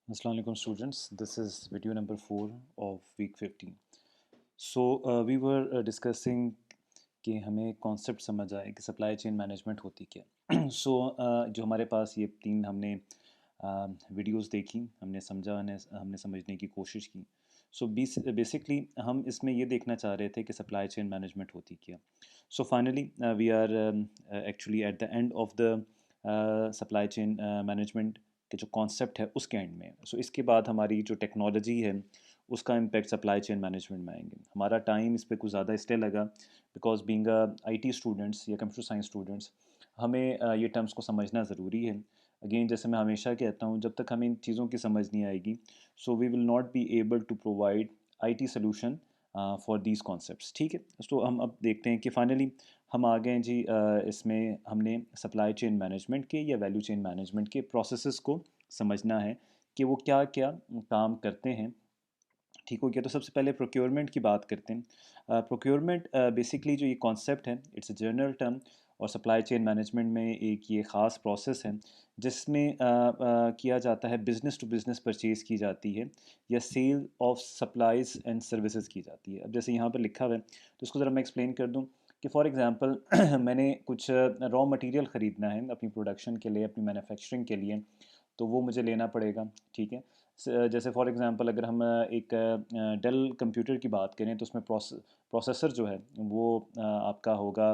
Assalamu alaikum students, this is video number 4 of week 15. So we were discussing कि हमें concept समझ आए कि सप्लाई चेन मैनेजमेंट होती क्या सो जो हमारे पास ये तीन हमने वीडियोस देखी, हमने समझा, हमने समझने की कोशिश की. सो बेसिकली हम इसमें ये देखना चाह रहे थे कि सप्लाई चेन मैनेजमेंट होती क्या. So finally we are actually at the end of the supply chain management के जो कॉन्सेप्ट है उसके एंड में. सो इसके बाद हमारी जो टेक्नोलॉजी है उसका इम्पैक्ट सप्लाई चेन मैनेजमेंट में आएंगे. हमारा टाइम इस पर कुछ ज़्यादा इसलिए लगा बिकॉज बीइंग IT स्टूडेंट्स या कंप्यूटर साइंस स्टूडेंट्स हमें ये टर्म्स को समझना ज़रूरी है. अगेन जैसे मैं हमेशा कहता हूँ, जब तक हमें इन चीज़ों की समझ नहीं आएगी so we will not be able to provide IT solution for these concepts. ठीक है, तो हम अब देखते हैं कि फाइनली हम आ गए हैं जी. इसमें हमने सप्लाई चेन मैनेजमेंट के या वैल्यू चेन मैनेजमेंट के प्रोसेसेस को समझना है कि वो क्या क्या काम करते हैं. ठीक हो गया, तो सबसे पहले प्रोक्योरमेंट की बात करते हैं. प्रोक्योरमेंट बेसिकली जो ये कॉन्सेप्ट है इट्स अ जनरल टर्म, और सप्लाई चेन मैनेजमेंट में एक ये ख़ास प्रोसेस है जिसमें किया जाता है बिज़नेस टू बिज़नेस परचेज़ की जाती है या sale of supplies and services की जाती है. अब जैसे यहाँ पर लिखा हुआ है तो इसको ज़रा मैं एक्सप्लेन कर दूँ कि फॉर एग्ज़ाम्पल मैंने कुछ रॉ मटेरियल ख़रीदना है अपनी प्रोडक्शन के लिए, अपनी मैन्युफैक्चरिंग के लिए, तो वो मुझे लेना पड़ेगा. ठीक है, जैसे फॉर एग्ज़ाम्पल अगर हम एक डेल कंप्यूटर की बात करें तो उसमें प्रोसेसर जो है वो आपका होगा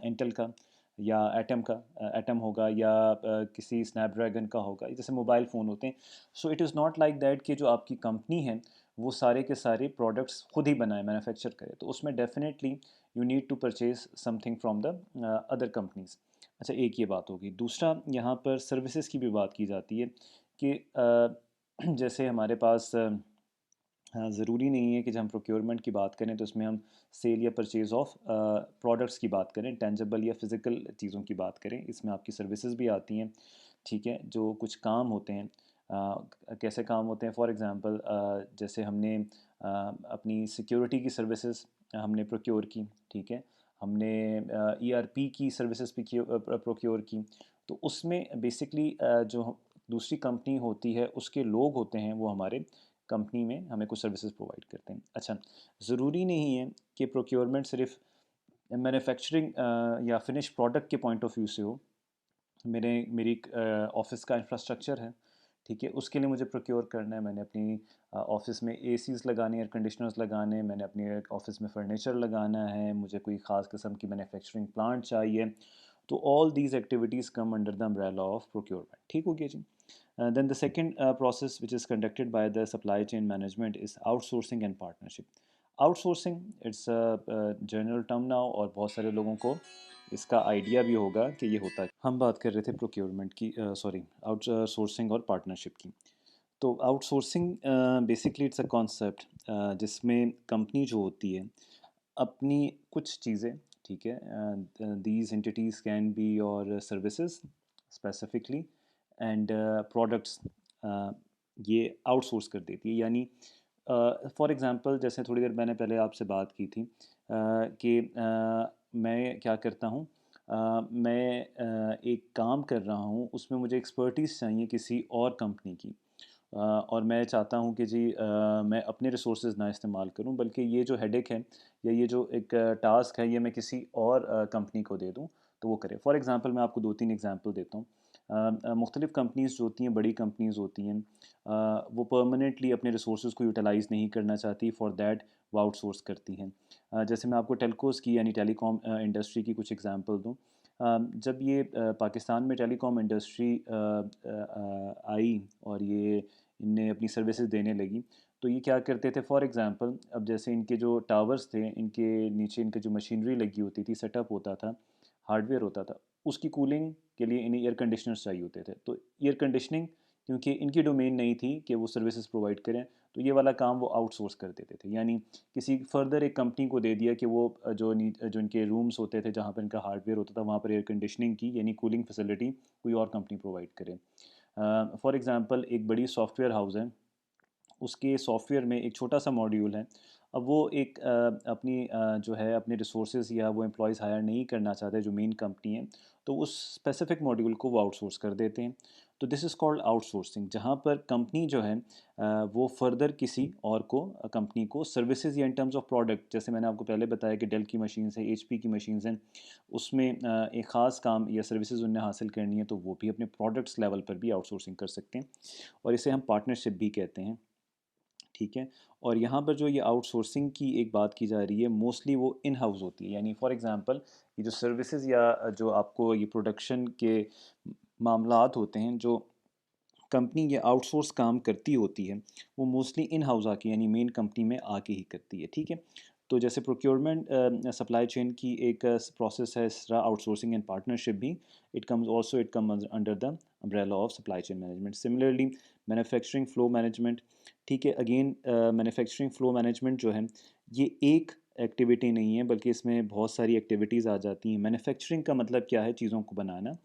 इंटेल का या एटम होगा या किसी स्नैपड्रैगन का होगा, जैसे मोबाइल फ़ोन होते हैं. So it is not like that कि जो आपकी कंपनी है वो सारे के सारे प्रोडक्ट्स खुद ही बनाए, मैन्युफैक्चर करे, तो उसमें definitely you need to purchase something from the other companies. अच्छा, एक ये बात होगी. दूसरा, यहाँ पर सर्विसेज की भी बात की जाती है कि जैसे हमारे पास हाँ, ज़रूरी नहीं है कि जब हम प्रोक्योरमेंट की बात करें तो उसमें हम सेल या परचेज़ ऑफ प्रोडक्ट्स की बात करें, टेंजिबल या फिज़िकल चीज़ों की बात करें. इसमें आपकी सर्विसेज भी आती हैं. ठीक है, जो कुछ काम होते हैं, कैसे काम होते हैं, फॉर एग्ज़ाम्पल जैसे हमने अपनी सिक्योरिटी की सर्विसेज हमने प्रोक्योर की. ठीक है, हमने ERP की सर्विसेज भी प्रोक्योर की. तो उसमें बेसिकली जो दूसरी कंपनी होती है उसके लोग होते हैं वो हमारे कंपनी में हमें कुछ सर्विसेज प्रोवाइड करते हैं. अच्छा, ज़रूरी नहीं है कि प्रोक्योरमेंट सिर्फ मैन्युफैक्चरिंग या फिनिश प्रोडक्ट के पॉइंट ऑफ व्यू से हो. मेरी ऑफिस का इंफ्रास्ट्रक्चर है. ठीक है, उसके लिए मुझे प्रोक्योर करना है. मैंने अपनी ऑफिस में ACs लगाने, एयर कंडीशनर्स लगाने, मैंने अपने ऑफिस में फर्नीचर लगाना है, मुझे कोई ख़ास किस्म की मैन्युफैक्चरिंग प्लांट चाहिए. तो all these activities come under the umbrella of procurement. ठीक हो गया जी. Then the second process which is conducted by the supply chain management is outsourcing and partnership. Outsourcing, it's a general term now, और बहुत सारे लोगों को इसका idea भी होगा कि ये होता है. हम बात कर रहे थे प्रोक्योरमेंट की, सॉरी, आउटसोर्सिंग और पार्टनरशिप की. तो outsourcing basically it's a concept जिसमें कंपनी जो होती है अपनी कुछ चीज़ें, ठीक है, these entities can be your services specifically and products, ये आउटसोर्स कर देती है. यानी फॉर एग्ज़ाम्पल जैसे थोड़ी देर मैंने पहले आपसे बात की थी कि मैं क्या करता हूँ, मैं एक काम कर रहा हूँ, उसमें मुझे एक्सपर्टीज़ चाहिए किसी और कंपनी की. और मैं चाहता हूँ कि जी मैं अपने रिसोर्सेज ना इस्तेमाल करूँ, बल्कि ये जो हेडेक है या ये जो एक टास्क है ये मैं किसी और कंपनी को दे दूँ तो वो करे. फॉर एग्ज़ाम्पल मैं आपको 2-3 एग्ज़ाम्पल देता हूँ. मुख्तलिफ़ कंपनीज़ जो होती हैं, बड़ी कंपनीज़ होती हैं, वो परमानेंटली अपने रिसोर्सेज को यूटिलाइज़ नहीं करना चाहती, फॉर दैट वो आउटसोर्स करती हैं. जैसे मैं आपको टेलकोज़ की यानी टेलीकॉम इंडस्ट्री की कुछ एग्ज़ाम्पल दूँ. जब ये पाकिस्तान में टेलीकॉम इंडस्ट्री आई और ये इनने अपनी सर्विसेज देने लगी, तो ये क्या करते थे, फॉर एग्ज़ाम्पल अब जैसे इनके जो टावर्स थे, इनके नीचे इनके जो मशीनरी लगी होती थी, सेटअप होता था, हार्डवेयर होता था, उसकी कूलिंग के लिए इन्हें एयर कंडीशनर्स चाहिए होते थे. तो एयर कंडीशनिंग क्योंकि इनकी डोमेन नहीं थी कि वो सर्विसेज प्रोवाइड करें, तो ये वाला काम वो आउटसोर्स कर देते थे. यानी किसी फर्दर एक कंपनी को दे दिया कि वो जो इनके रूम्स होते थे जहाँ पर इनका हार्डवेयर होता था वहाँ पर एयर कंडीशनिंग की यानी कूलिंग फैसिलिटी कोई और कंपनी प्रोवाइड करे. फॉर एग्ज़ाम्पल एक बड़ी सॉफ्टवेयर हाउस है, उसके सॉफ्टवेयर में एक छोटा सा मॉड्यूल है. अब वो एक अपनी जो है अपने रिसोर्सेज या वो एम्प्लॉयज़ हायर नहीं करना चाहते जो मेन कंपनी है, तो उस स्पेसिफिक मॉड्यूल को वो आउटसोर्स कर देते हैं. तो दिस इज़ कॉल्ड आउटसोर्सिंग, जहाँ पर कंपनी जो है वो फर्दर किसी और को कंपनी को सर्विसेज या इन टर्म्स ऑफ प्रोडक्ट, जैसे मैंने आपको पहले बताया कि डेल की मशीन्स हैं, एचपी की मशीन्स हैं, उसमें एक ख़ास काम या सर्विसेज उन्हें हासिल करनी है तो वो भी अपने प्रोडक्ट्स लेवल पर भी आउटसोर्सिंग कर सकते हैं, और इसे हम पार्टनरशिप भी कहते हैं। ठीक है। और यहाँ पर जो ये आउटसोर्सिंग की एक बात की जा रही है, मोस्टली वो इन हाउस होती है। यानी फॉर एग्ज़ाम्पल ये जो सर्विसेज या जो आपको ये प्रोडक्शन के मामलात होते हैं, जो कंपनी ये आउटसोर्स काम करती होती है, वो मोस्टली इन हाउस आके यानी मेन कंपनी में आके ही करती है। ठीक है। तो जैसे प्रोक्योरमेंट सप्लाई चेन की एक प्रोसेस है, इस तरह आउटसोर्सिंग एंड पार्टनरशिप भी it comes under the umbrella of supply chain management. Similarly manufacturing flow management, ठीक है, अगेन मैन्युफैक्चरिंग फ्लो मैनेजमेंट जो है ये एक एक्टिविटी नहीं है, बल्कि इसमें बहुत सारी एक्टिविटीज़ आ जाती हैं। मैन्युफैक्चरिंग का मतलब क्या है? चीज़ों को बनाना।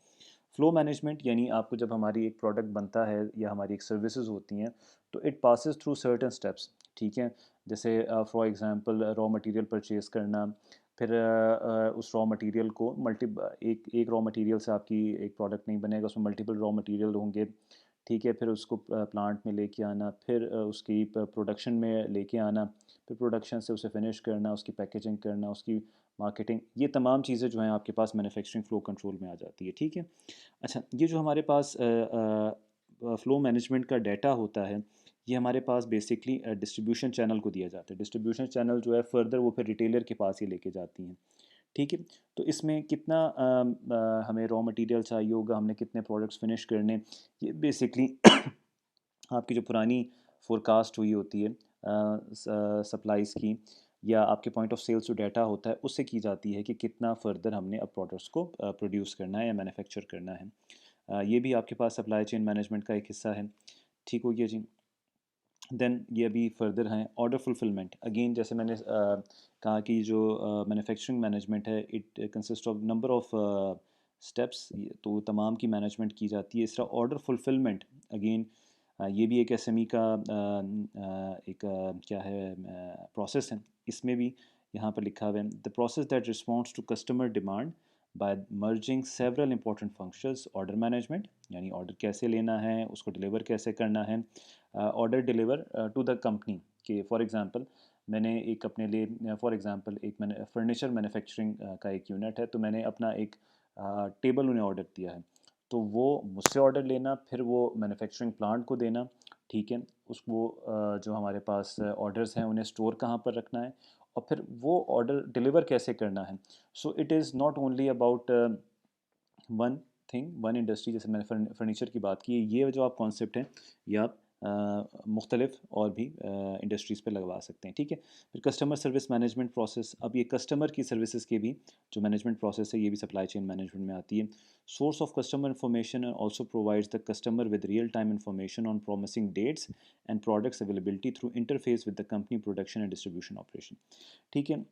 फ्लो मैनेजमेंट यानी आपको जब हमारी एक प्रोडक्ट बनता है या हमारी एक सर्विसेज होती हैं, तो it passes through certain steps. ठीक है। जैसे for example raw material purchase करना, फिर उस रॉ मटेरियल को एक रॉ मटेरियल से आपकी एक प्रोडक्ट नहीं बनेगा, उसमें मल्टीपल रॉ मटेरियल होंगे। ठीक है। फिर उसको प्लांट में लेके आना, फिर उसकी प्रोडक्शन में लेके आना, फिर प्रोडक्शन से उसे फिनिश करना, उसकी पैकेजिंग करना, उसकी मार्केटिंग, ये तमाम चीज़ें जो हैं आपके पास मैन्युफैक्चरिंग फ़्लो कंट्रोल में आ जाती है। ठीक है। अच्छा, ये जो हमारे पास फ़्लो मैनेजमेंट का डाटा होता है, ये हमारे पास बेसिकली डिस्ट्रीब्यूशन चैनल को दिया जाता है। डिस्ट्रीब्यूशन चैनल जो है फर्दर वो फिर रिटेलर के पास ही लेके जाती हैं। ठीक है। तो इसमें कितना हमें रॉ मटेरियल चाहिए होगा, हमने कितने प्रोडक्ट्स फिनिश करने, ये बेसिकली आपकी जो पुरानी फोरकास्ट हुई होती है सप्लाईज़ की, या आपके पॉइंट ऑफ सेल्स जो डाटा होता है उससे की जाती है कि कितना फर्दर हमने अब प्रोडक्ट्स को प्रोड्यूस करना है या मैन्युफैक्चर करना है। ये भी आपके पास सप्लाई चेन मैनेजमेंट का एक हिस्सा है। ठीक हो गया जी। देन ये अभी फर्दर हैं ऑर्डर फुलफिलमेंट। अगेन जैसे मैंने कहा कि जो मैन्युफैक्चरिंग मैनेजमेंट है, it consist of number of steps, तो तमाम की मैनेजमेंट की जाती है। इस तरह ऑर्डर फुलफिलमेंट अगेन ये भी एक एसएमई का एक क्या है प्रोसेस है। इसमें भी यहाँ पर लिखा हुआ है the process that responds to customer demand by merging several important functions. Order management यानी ऑर्डर कैसे लेना है, उसको डिलीवर कैसे करना है, order deliver to the company. कि फॉर एग्ज़ाम्पल मैंने एक अपने लिए फॉर एग्ज़ाम्पल एक मैंने फर्नीचर मैन्युफैक्चरिंग का एक यूनिट है, तो मैंने अपना एक टेबल उन्हें ऑर्डर दिया है, तो वो मुझसे ऑर्डर लेना, फिर वो मैन्युफैक्चरिंग प्लांट को देना। ठीक है। उसको जो हमारे पास ऑर्डर्स हैं उन्हें स्टोर कहाँ पर रखना है, और फिर वो ऑर्डर डिलीवर कैसे करना है। So it is not only about one thing, one industry. जैसे मैंने फर्नीचर की बात की है, ये जो आप कॉन्सेप्ट हैं ये आप मुख्तलिफ और भी इंडस्ट्रीज़ पे लगवा सकते हैं। ठीक है। फिर कस्टमर सर्विस मैनेजमेंट प्रोसेस, अब ये कस्टमर की सर्विसेज के भी जो मैनेजमेंट प्रोसेस है ये भी सप्लाई चेन मैनेजमेंट में आती है। Source of customer information also provides the customer with real time information on promising dates and products availability through interface with the company production and distribution operation. ठीक है।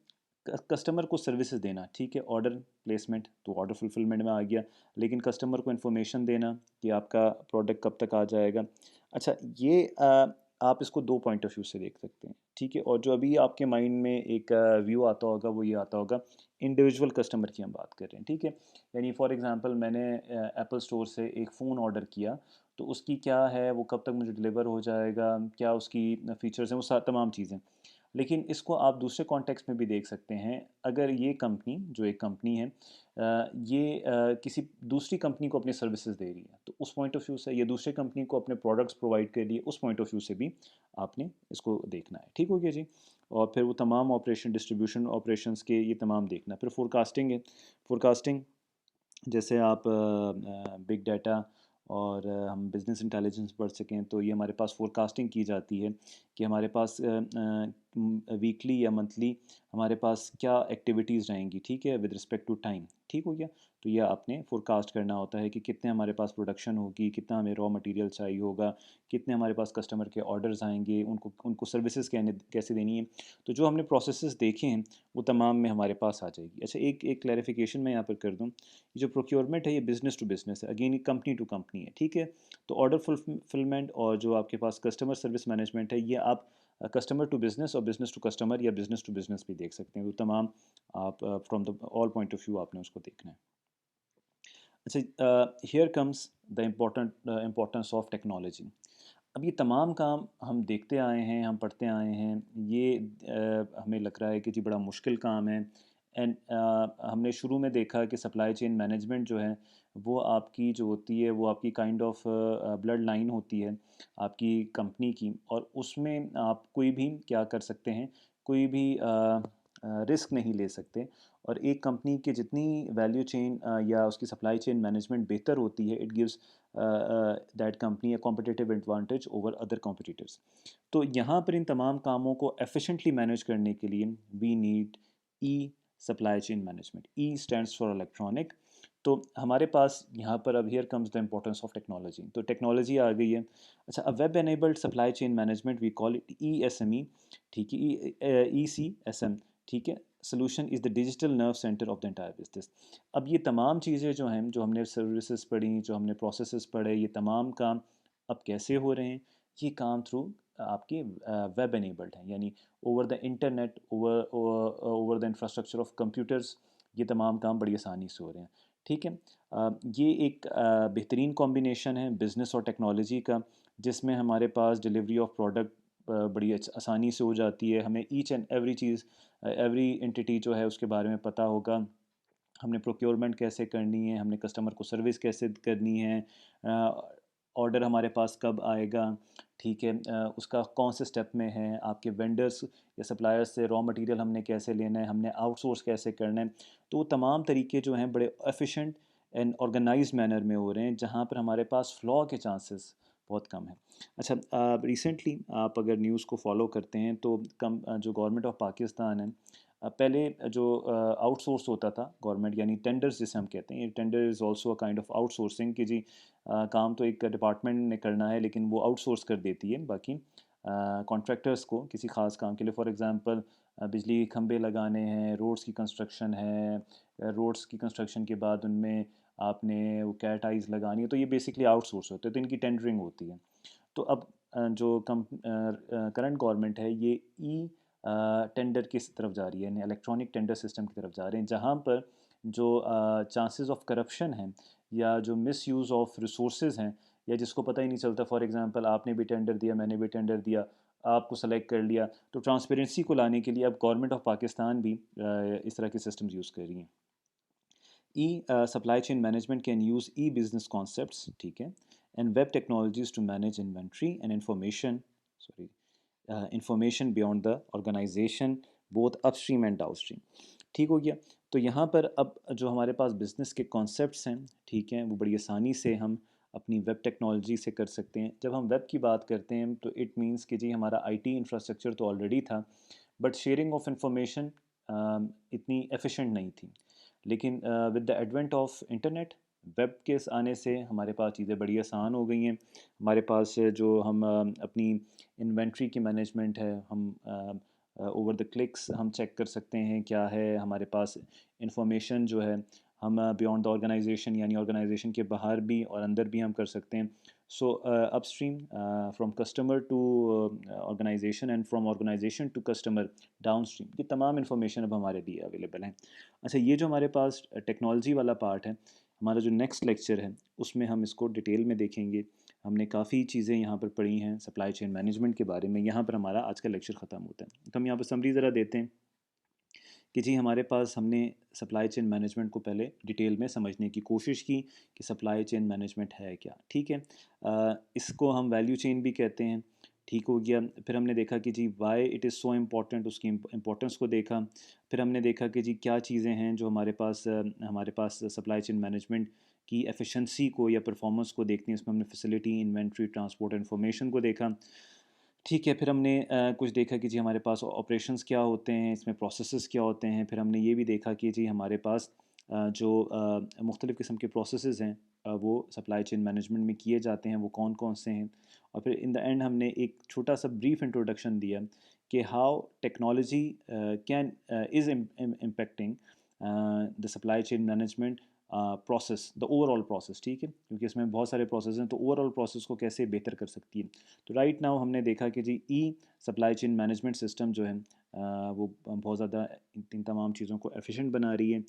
Customer को services देना, ठीक है, order placement तो order fulfilment में आ गया, लेकिन कस्टमर को इन्फॉर्मेशन देना कि आपका प्रोडक्ट कब तक आ जाएगा। अच्छा, ये आप इसको दो पॉइंट ऑफ व्यू से देख सकते हैं। ठीक है। और जो अभी आपके माइंड में एक व्यू आता होगा वो ये आता होगा, इंडिविजुअल कस्टमर की हम बात कर रहे हैं। ठीक है। यानी फॉर एग्जांपल मैंने एप्पल स्टोर से एक फ़ोन ऑर्डर किया, तो उसकी क्या है, वो कब तक मुझे डिलीवर हो जाएगा, क्या उसकी फीचर्स हैं, वो तमाम चीज़ें। लेकिन इसको आप दूसरे कॉन्टेक्स्ट में भी देख सकते हैं। अगर ये कंपनी जो एक कंपनी है ये किसी दूसरी कंपनी को अपनी सर्विसेज दे रही है, तो उस पॉइंट ऑफ व्यू से, ये दूसरे कंपनी को अपने प्रोडक्ट्स प्रोवाइड कर रही है, उस पॉइंट ऑफ व्यू से भी आपने इसको देखना है। ठीक हो गया जी। और फिर वो तमाम ऑपरेशन, डिस्ट्रीब्यूशन ऑपरेशंस के ये तमाम देखना। फिर फोरकास्टिंग है। फोरकास्टिंग जैसे आप बिग डाटा और हम बिज़नेस इंटेलिजेंस पढ़ सकें, तो ये हमारे पास फोरकास्टिंग की जाती है कि हमारे पास वीकली या मंथली हमारे पास क्या एक्टिविटीज़ रहेंगी। ठीक है, विद रिस्पेक्ट टू टाइम। ठीक हो गया। तो ये आपने फोरकास्ट करना होता है कि कितने हमारे पास प्रोडक्शन होगी, कितना हमें रॉ मटेरियल चाहिए होगा, कितने हमारे पास कस्टमर के ऑर्डर्स आएंगे, उनको उनको सर्विसेज कैसे देनी है। तो जो हमने प्रोसेसेस देखे हैं वो तमाम में हमारे पास आ जाएगी। अच्छा, एक एक क्लैरिफिकेशन मैं यहाँ पर कर दूँ, ये जो प्रोक्योरमेंट है ये बिज़नेस टू बिज़नेस है, अगेन ये कंपनी टू कंपनी है। ठीक है। तो ऑर्डर फुलफिलमेंट और जो आपके पास कस्टमर सर्विस मैनेजमेंट है, ये आप कस्टमर टू बिज़नेस और बिज़नेस टू कस्टमर या बिज़नेस टू बिज़नेस भी देख सकते हैं। तो तमाम आप from the all point of view आपने उसको देखना है। अच्छा, here comes the importance of technology. अब ये तमाम काम हम देखते आए हैं, हम पढ़ते आए हैं, ये हमें लग रहा है कि जी बड़ा मुश्किल काम है। एंड हमने शुरू में देखा कि सप्लाई चेन मैनेजमेंट जो है वो आपकी जो होती है वो आपकी काइंड ऑफ ब्लड लाइन होती है आपकी कंपनी की, और उसमें आप कोई भी क्या कर सकते हैं, कोई भी रिस्क नहीं ले सकते। और एक कंपनी की जितनी वैल्यू चेन या उसकी सप्लाई चेन मैनेजमेंट बेहतर होती है, it gives that company a competitive advantage over other competitors. तो यहाँ पर इन तमाम कामों को एफिशिएंटली मैनेज करने के लिए we need E supply chain management. E stands for electronic. तो हमारे पास यहाँ पर अब here comes the importance of technology. तो टेक्नोलॉजी आ गई है। अच्छा, अब web enabled supply chain management we call it E S M E. ठीक है, ई सी एस एम। ठीक है, solution is the digital nerve centre of the entire business. अब ये तमाम चीज़ें जो हैं, जो हमने सर्विसेज पढ़ी, जो हमने प्रोसेसेस पढ़े, ये तमाम काम अब कैसे हो रहे हैं? ये काम थ्रू आपके वेब एनेबल्ड हैं, यानी over the internet, over the infrastructure of computers, ये तमाम काम बड़ी आसानी से हो रहे हैं। ठीक है, ये एक बेहतरीन कॉम्बिनेशन है बिज़नेस और टेक्नोलॉजी का, जिसमें हमारे पास डिलीवरी ऑफ प्रोडक्ट बड़ी आसानी से हो जाती है। हमें each and every cheese, every entity जो है उसके बारे में पता होगा। हमने प्रोक्योरमेंट कैसे करनी है, हमने कस्टमर को सर्विस कैसे करनी है, ऑर्डर हमारे पास कब आएगा, ठीक है, उसका कौन से स्टेप में है, आपके वेंडर्स या सप्लायर्स से रॉ मटेरियल हमने कैसे लेना है, हमने आउटसोर्स कैसे करना है। तो वो तमाम तरीके जो हैं बड़े एफिशिएंट एंड ऑर्गेनाइज्ड मैनर में हो रहे हैं, जहाँ पर हमारे पास फ्लॉ के चांसेस बहुत कम है। अच्छा, रिसेंटली आप अगर न्यूज़ को फॉलो करते हैं तो जो गवर्नमेंट ऑफ पाकिस्तान है, पहले जो आउटसोर्स होता था गवर्नमेंट, यानी टेंडर्स जिसे हम कहते हैं, ये tender is also a kind of outsourcing कि जी काम तो एक डिपार्टमेंट ने करना है लेकिन वो आउटसोर्स कर देती है बाकी कॉन्ट्रैक्टर्स को किसी ख़ास काम के लिए। फॉर एग्ज़ाम्पल, बिजली के खंभे लगाने हैं, रोड्स की कंस्ट्रक्शन है, रोड्स की कंस्ट्रक्शन के बाद उनमें आपने वो कैटाइज लगानी है, तो ये बेसिकली आउटसोर्स होते हैं, तो इनकी टेंडरिंग होती है। तो अब जो करंट गवर्नमेंट है, ये ई टेंडर की तरफ जा रही है, यानी इलेक्ट्रॉनिक टेंडर सिस्टम की तरफ जा रहे हैं, जहाँ पर जो चांसेस ऑफ करप्शन हैं या जो मिस यूज़ ऑफ रिसोर्सेज हैं, या जिसको पता ही नहीं चलता, फॉर एग्जांपल आपने भी टेंडर दिया, मैंने भी टेंडर दिया, आपको सेलेक्ट कर लिया, तो ट्रांसपेरेंसी को लाने के लिए अब गवर्नमेंट ऑफ पाकिस्तान भी इस तरह के सिस्टम्स यूज़ कर रही हैं। E supply chain management can use e business concepts, ठीक है, and web technologies to manage inventory and information, sorry, information beyond the organisation, both upstream and downstream. ठीक हो गया। तो यहाँ पर अब जो हमारे पास बिज़नेस के कॉन्सेप्ट्स हैं, ठीक हैं, वो बड़ी आसानी से हम अपनी वेब टेक्नोलॉजी से कर सकते हैं। जब हम वेब की बात करते हैं तो इट मीन्स कि जी हमारा आईटी इंफ्रास्ट्रक्चर तो ऑलरेडी था, बट शेयरिंग ऑफ इंफॉर्मेशन इतनी एफिशिएंट नहीं थी। लेकिन with the advent of internet, web के आने से हमारे पास चीज़ें बड़ी आसान हो गई हैं। हमारे पास जो हम अपनी इन्वेंट्री की मैनेजमेंट है, हम ओवर द क्लिक्स हम चेक कर सकते हैं क्या है हमारे पास इंफॉर्मेशन जो है, हम बियॉन्ड द ऑर्गेनाइजेशन, यानी ऑर्गेनाइजेशन के बाहर भी और अंदर भी हम कर सकते हैं। So upstream from customer to organisation, and from organisation to customer down stream, ये तमाम इन्फॉर्मेशन अब हमारे लिए अवेलेबल है। अच्छा, ये जो हमारे पास टेक्नोलॉजी वाला पार्ट है, हमारा जो नेक्स्ट लेक्चर है उसमें हम इसको डिटेल में देखेंगे। हमने काफ़ी चीज़ें यहाँ पर पढ़ी हैं सप्लाई चेन मैनेजमेंट के बारे में। यहाँ पर हमारा आज का लेक्चर ख़त्म होता है। तो हम यहाँ पर समरी ज़रा देते हैं कि जी हमारे पास हमने सप्लाई चेन मैनेजमेंट को पहले डिटेल में समझने की कोशिश की कि सप्लाई चेन मैनेजमेंट है क्या। ठीक है, इसको हम वैल्यू चेन भी कहते हैं। ठीक हो गया। फिर हमने देखा कि जी why it is so important, उसकी इम्पोर्टेंस को देखा। फिर हमने देखा कि जी क्या चीज़ें हैं जो हमारे पास सप्लाई चेन मैनेजमेंट की एफिशिएंसी को या परफॉर्मेंस को देखती हैं। इसमें हमने फैसिलिटी, इन्वेंट्री, ट्रांसपोर्ट, इन्फॉर्मेशन को देखा। ठीक है, फिर हमने कुछ देखा कि जी हमारे पास ऑपरेशंस क्या होते हैं, इसमें प्रोसेसेस क्या होते हैं। फिर हमने ये भी देखा कि जी हमारे पास जो मुख्तलिफ़ किस्म के प्रोसेसेस हैं वो सप्लाई चेन मैनेजमेंट में किए जाते हैं, वो कौन कौन से हैं। और फिर इन द एंड हमने एक छोटा सा ब्रीफ इंट्रोडक्शन दिया कि how technology can is impacting the supply chain management process, the overall process. ठीक है, क्योंकि इसमें बहुत सारे प्रोसेस हैं, तो ओवरऑल प्रोसेस को कैसे बेहतर कर सकती है। तो राइट नाउ हमने देखा कि जी ई सप्लाई चेन मैनेजमेंट सिस्टम जो है वो बहुत ज़्यादा इन तमाम चीज़ों को एफिशिएंट बना रही है।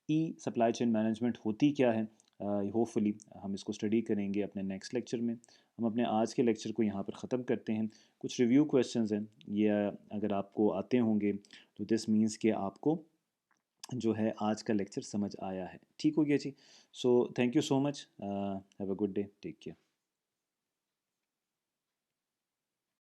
ई सप्लाई चेन मैनेजमेंट होती क्या है, होपफुली हम इसको स्टडी करेंगे अपने नेक्स्ट लेक्चर में। हम अपने आज के लेक्चर को यहाँ पर ख़त्म करते हैं। कुछ रिव्यू क्वेश्चंस हैं, ये अगर आपको आते होंगे तो दिस मीन्स कि आपको जो है आज का लेक्चर समझ आया है। ठीक हो गया जी। So thank you so much, have a good day, take care.